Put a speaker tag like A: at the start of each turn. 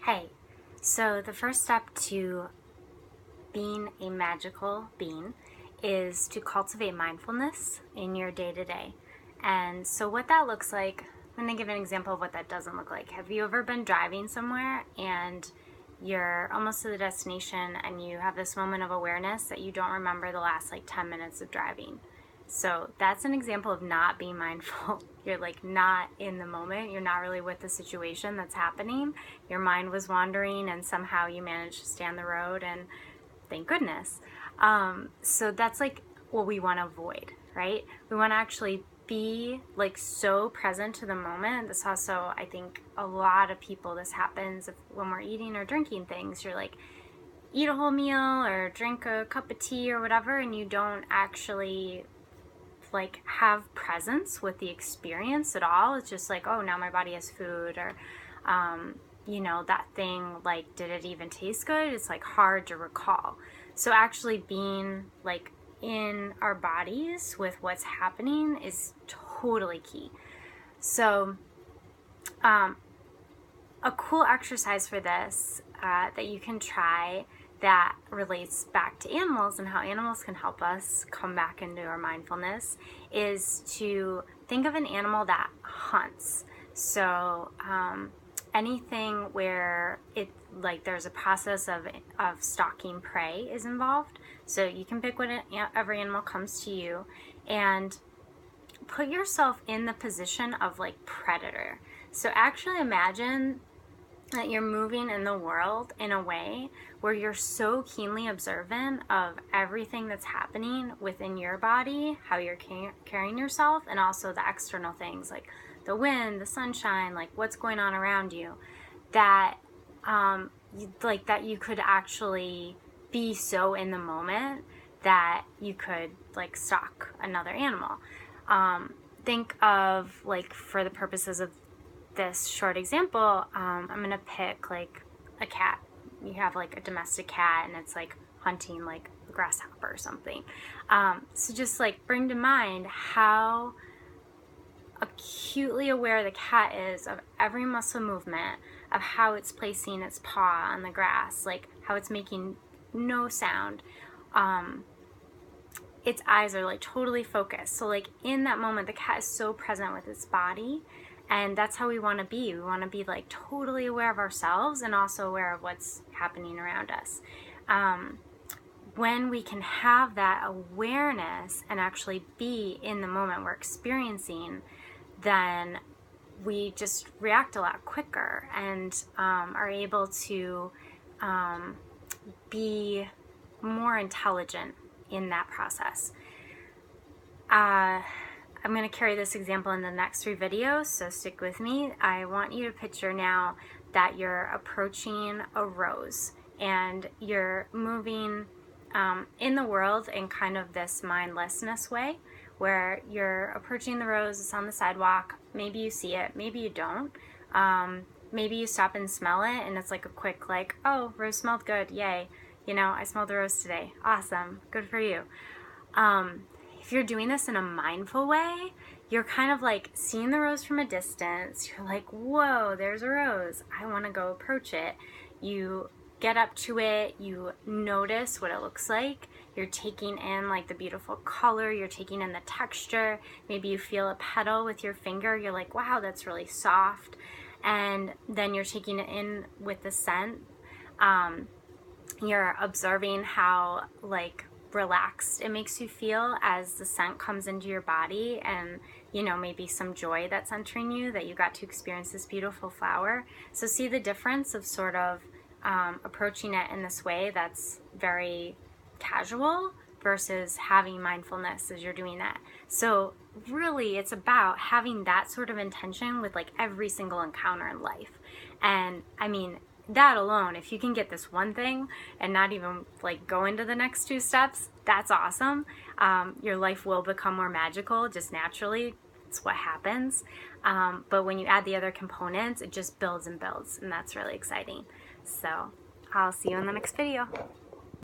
A: Hey, so the first step to being a magical being is to cultivate mindfulness in your day-to-day. And so what that looks like, I'm going to give an example of what that doesn't look like. Have you ever been driving somewhere and you're almost to the destination and you have this moment of awareness that you don't remember the last 10 minutes of driving? So that's an example of not being mindful. You're not in the moment. You're not really with the situation that's happening. Your mind was wandering and somehow you managed to stay on the road, and thank goodness. So that's what we want to avoid, right? We want to actually be so present to the moment. This also, I think a lot of people, this happens when we're eating or drinking things. You're eat a whole meal or drink a cup of tea or whatever, and you don't actually have presence with the experience at all. It's just oh, now my body has food, or that thing, did it even taste good? It's hard to recall. So actually being in our bodies with what's happening is totally key. So a cool exercise for this that you can try that relates back to animals and how animals can help us come back into our mindfulness is to think of an animal that hunts. So anything where there's a process of stalking prey is involved. So you can pick whatever animal comes to you and put yourself in the position of predator. So actually imagine that you're moving in the world in a way where you're so keenly observant of everything that's happening within your body, how you're carrying yourself, and also the external things like the wind, the sunshine, what's going on around you, that that you could actually be so in the moment that you could stalk another animal. Think of for the purposes of this short example, I'm gonna pick a cat. You have a domestic cat and it's hunting a grasshopper or something. So just bring to mind how acutely aware the cat is of every muscle movement, of how it's placing its paw on the grass, how it's making no sound. Its eyes are totally focused. So in that moment, the cat is so present with its body. And that's how we want to be. We want to be totally aware of ourselves and also aware of what's happening around us. When we can have that awareness and actually be in the moment we're experiencing, then we just react a lot quicker and are able to be more intelligent in that process. I'm going to carry this example in the next 3 videos, so stick with me. I want you to picture now that you're approaching a rose and you're moving in the world in kind of this mindlessness way, where you're approaching the rose, it's on the sidewalk, maybe you see it, maybe you don't. Maybe you stop and smell it and it's a quick oh, rose smelled good, yay. I smelled the rose today, awesome, good for you. If you're doing this in a mindful way, you're kind of seeing the rose from a distance. You're whoa, there's a rose. I want to go approach it. You get up to it. You notice what it looks like. You're taking in the beautiful color. You're taking in the texture. Maybe you feel a petal with your finger. You're wow, that's really soft. And then you're taking it in with the scent. You're observing how relaxed it makes you feel as the scent comes into your body, and maybe some joy that's entering you that you got to experience this beautiful flower. So see the difference of sort of approaching it in this way that's very casual versus having mindfulness as you're doing that. So really it's about having that sort of intention with every single encounter in life. And I mean, that alone, if you can get this one thing and not even go into the next 2 steps, that's awesome. Your life will become more magical just naturally. It's what happens. But when you add the other components, it just builds and builds, and that's really exciting. So I'll see you in the next video.